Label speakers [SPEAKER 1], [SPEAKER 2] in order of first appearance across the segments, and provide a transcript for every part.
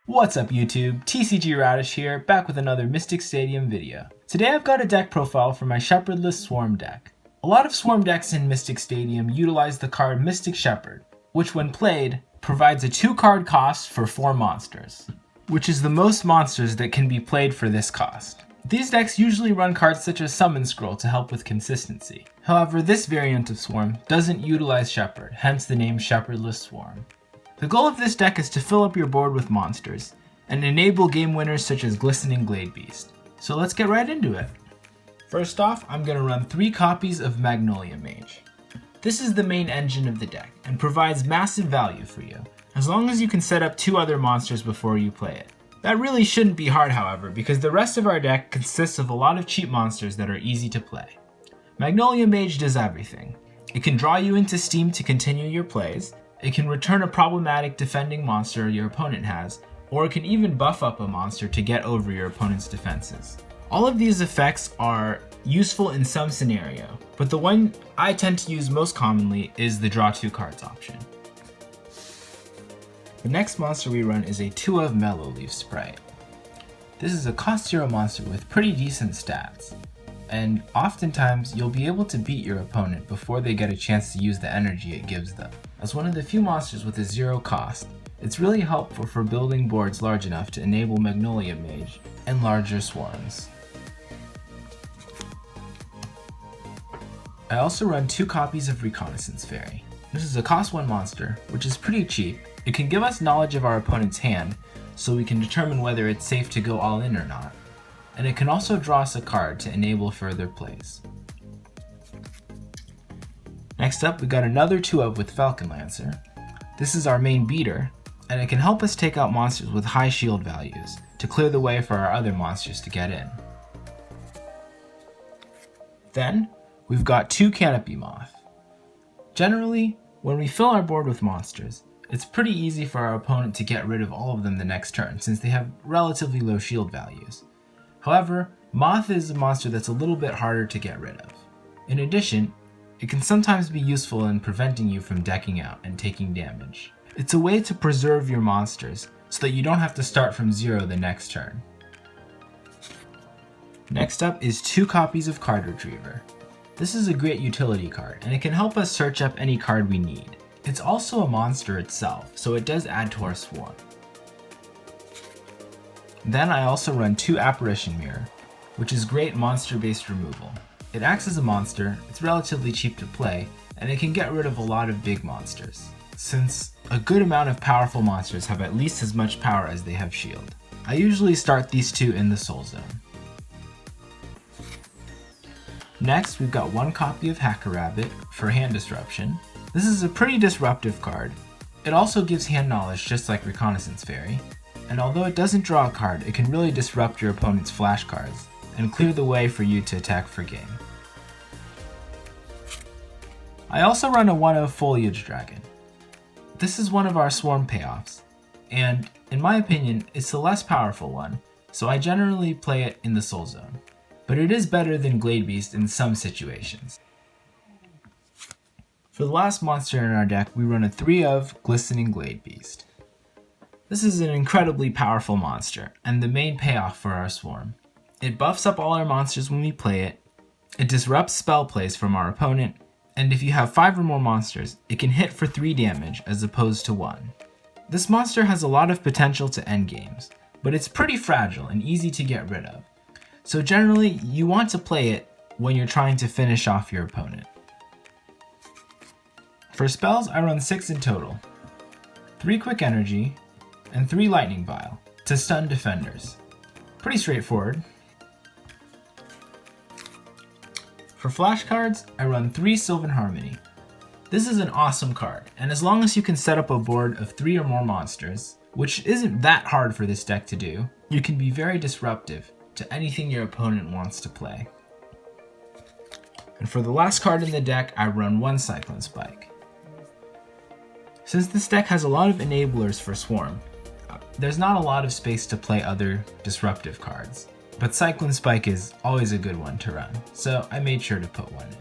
[SPEAKER 1] What's up YouTube, TCG Radish here, back with another Mystic Stadium video. Today I've got a deck profile for my Shepherdless Swarm deck. A lot of Swarm decks in Mystic Stadium utilize the card Mystic Shepherd, which when played, provides a 2-card cost for 4 monsters, which is the most monsters that can be played for this cost. These decks usually run cards such as Summon Scroll to help with consistency. However, this variant of Swarm doesn't utilize Shepherd, hence the name Shepherdless Swarm. The goal of this deck is to fill up your board with monsters, and enable game winners such as Glistening Gladebeast. So let's get right into it. First off, I'm going to run 3 copies of Magnolia Mage. This is the main engine of the deck, and provides massive value for you, as long as you can set up 2 other monsters before you play it. That really shouldn't be hard however, because the rest of our deck consists of a lot of cheap monsters that are easy to play. Magnolia Mage does everything. It can draw you into Steam to continue your plays, it can return a problematic defending monster your opponent has, or it can even buff up a monster to get over your opponent's defenses. All of these effects are useful in some scenario, but the one I tend to use most commonly is the draw 2 cards option. The next monster we run is a 2 of Mellow Leaf Sprite. This is a cost 0 monster with pretty decent stats, and oftentimes you'll be able to beat your opponent before they get a chance to use the energy it gives them. As one of the few monsters with a 0 cost, it's really helpful for building boards large enough to enable Magnolia Mage and larger swarms. I also run 2 copies of Reconnaissance Fairy. This is a cost 1 monster, which is pretty cheap. It can give us knowledge of our opponent's hand, so we can determine whether it's safe to go all in or not. And it can also draw us a card to enable further plays. Next up, we got another 2 of with Falcon Lancer. This is our main beater, and it can help us take out monsters with high shield values to clear the way for our other monsters to get in. Then, we've got 2 Canopy Moth. Generally, when we fill our board with monsters, it's pretty easy for our opponent to get rid of all of them the next turn since they have relatively low shield values. However, Moth is a monster that's a little bit harder to get rid of. In addition, it can sometimes be useful in preventing you from decking out and taking damage. It's a way to preserve your monsters so that you don't have to start from 0 the next turn. Next up is 2 copies of Card Retriever. This is a great utility card, and it can help us search up any card we need. It's also a monster itself, so it does add to our swarm. Then I also run 2 Apparition Mirror, which is great monster-based removal. It acts as a monster, it's relatively cheap to play, and it can get rid of a lot of big monsters, since a good amount of powerful monsters have at least as much power as they have shield. I usually start these 2 in the Soul Zone. Next, we've got 1 copy of Hacker Rabbit for Hand Disruption. This is a pretty disruptive card. It also gives hand knowledge just like Reconnaissance Fairy, and although it doesn't draw a card, it can really disrupt your opponent's flash cards and clear the way for you to attack for game. I also run a 1 of Foliage Dragon. This is one of our swarm payoffs, and in my opinion, it's the less powerful one, so I generally play it in the Soul Zone. But it is better than Gladebeast in some situations. For the last monster in our deck, we run a 3 of Glistening Gladebeast. This is an incredibly powerful monster, and the main payoff for our swarm. It buffs up all our monsters when we play it, it disrupts spell plays from our opponent, and if you have 5 or more monsters, it can hit for 3 damage as opposed to 1. This monster has a lot of potential to end games, but it's pretty fragile and easy to get rid of. So generally, you want to play it when you're trying to finish off your opponent. For spells, I run 6 in total. 3 Quick Energy, and 3 Lightning Vial to stun defenders. Pretty straightforward. For flashcards, I run 3 Sylvan Harmony. This is an awesome card, and as long as you can set up a board of 3 or more monsters, which isn't that hard for this deck to do, you can be very disruptive to anything your opponent wants to play. And for the last card in the deck, I run 1 Cyclone Spike. Since this deck has a lot of enablers for Swarm, there's not a lot of space to play other disruptive cards, but Cyclone Spike is always a good one to run, so I made sure to put one in.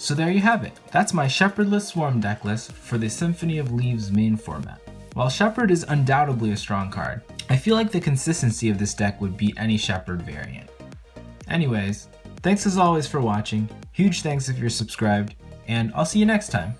[SPEAKER 1] So there you have it. That's my Shepherdless Swarm deck list for the Symphony of Leaves main format. While Shepherd is undoubtedly a strong card, I feel like the consistency of this deck would beat any Shepherd variant. Anyways, thanks as always for watching, huge thanks if you're subscribed, and I'll see you next time.